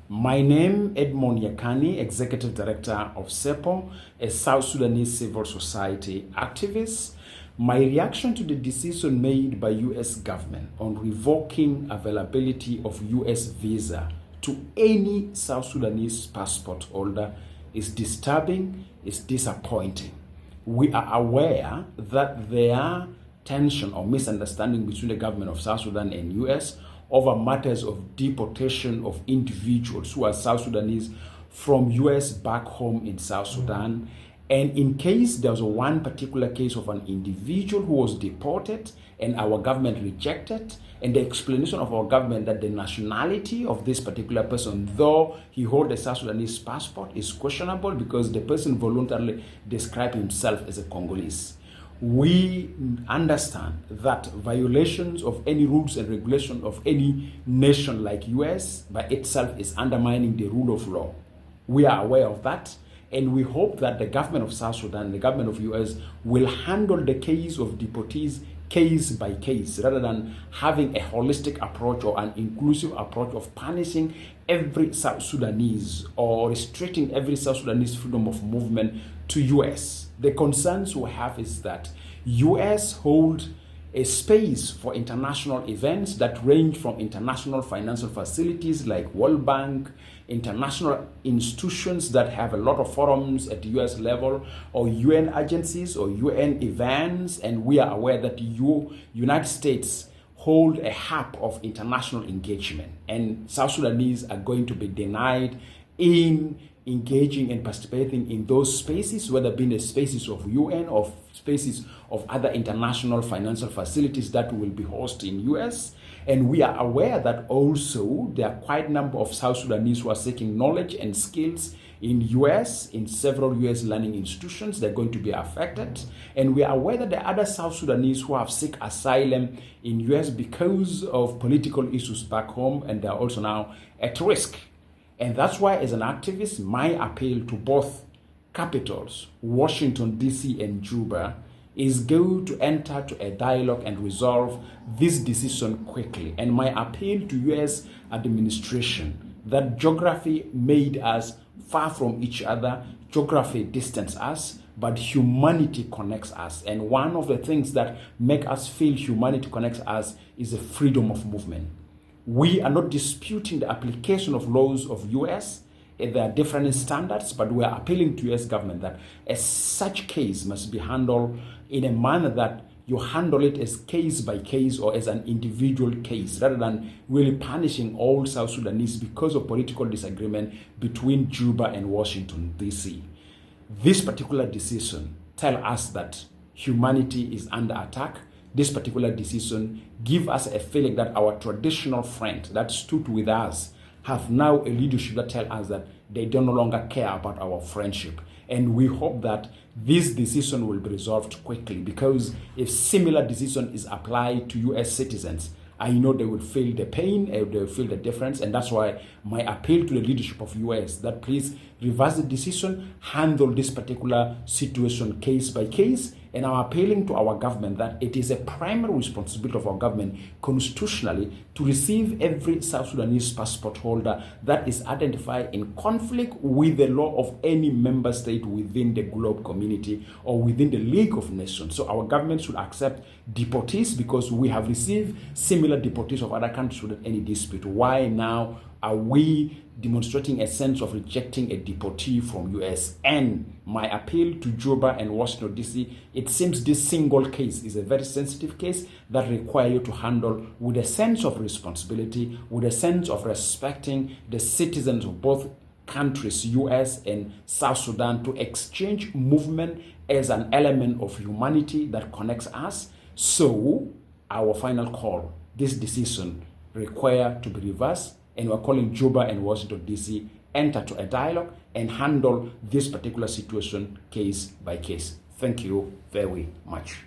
My name Edmund Yakani, Executive Director of CEPO, a South Sudanese civil society activist. My reaction to the decision made by U.S. government on revoking availability of U.S. visa to any South Sudanese passport holder is disturbing, is disappointing. We are aware that there are tension or misunderstanding between the government of South Sudan and U.S. over matters of deportation of individuals who are South Sudanese from U.S. back home in South Sudan. And in case there was one particular case of an individual who was deported and our government rejected, and the explanation of our government that the nationality of this particular person, though he holds a South Sudanese passport, is questionable because the person voluntarily described himself as a Congolese. We understand that violations of any rules and regulations of any nation like US by itself is undermining the rule of law. We are aware of that, and we hope that the government of South Sudan, the government of US, will handle the case of deportees case by case rather than having a holistic approach or an inclusive approach of punishing every South Sudanese or restricting every South Sudanese freedom of movement to US. The concerns we have is that US hold a space for international events that range from international financial facilities like World Bank, international institutions that have a lot of forums at the US level, or UN agencies or UN events, and we are aware that the United States hold a hub of international engagement, and South Sudanese are going to be denied in engaging and participating in those spaces, whether being the spaces of UN or spaces of other international financial facilities that will be hosted in US. And we are aware that also there are quite a number of South Sudanese who are seeking knowledge and skills in US, in several US learning institutions. They're going to be affected. And we are aware that there are other South Sudanese who have sought asylum in US because of political issues back home, and they're also now at risk. And that's why, as an activist, my appeal to both capitals, Washington DC and Juba, is go to enter to a dialogue and resolve this decision quickly. And my appeal to US administration, that geography made us far from each other, geography distanced us, but humanity connects us. And one of the things that make us feel humanity connects us is the freedom of movement. We are not disputing the application of laws of US. There are different standards, but we are appealing to US government that a such case must be handled in a manner that you handle it as case by case or as an individual case, rather than really punishing all South Sudanese because of political disagreement between Juba and Washington DC. This particular decision tells us that humanity is under attack. This particular decision gives us a feeling that our traditional friends that stood with us have now a leadership that tells us that they no longer care about our friendship. And we hope that this decision will be resolved quickly, because if similar decision is applied to US citizens, I know they will feel the pain, they will feel the difference. And that's why my appeal to the leadership of US that please reverse the decision, handle this particular situation case by case. And I'm appealing to our government that it is a primary responsibility of our government constitutionally to receive every South Sudanese passport holder that is identified in conflict with the law of any member state within the globe community or within the League of Nations. So our government should accept deportees because we have received similar deportees of other countries without any dispute. Why now are we demonstrating a sense of rejecting a deportee from US? And my appeal to Juba and Washington DC, it seems this single case is a very sensitive case that requires you to handle with a sense of responsibility, with a sense of respecting the citizens of both countries, US and South Sudan, to exchange movement as an element of humanity that connects us. So our final call, this decision requires to be reversed, and we're calling Juba and Washington DC enter to a dialogue and handle this particular situation case by case. Thank you very much.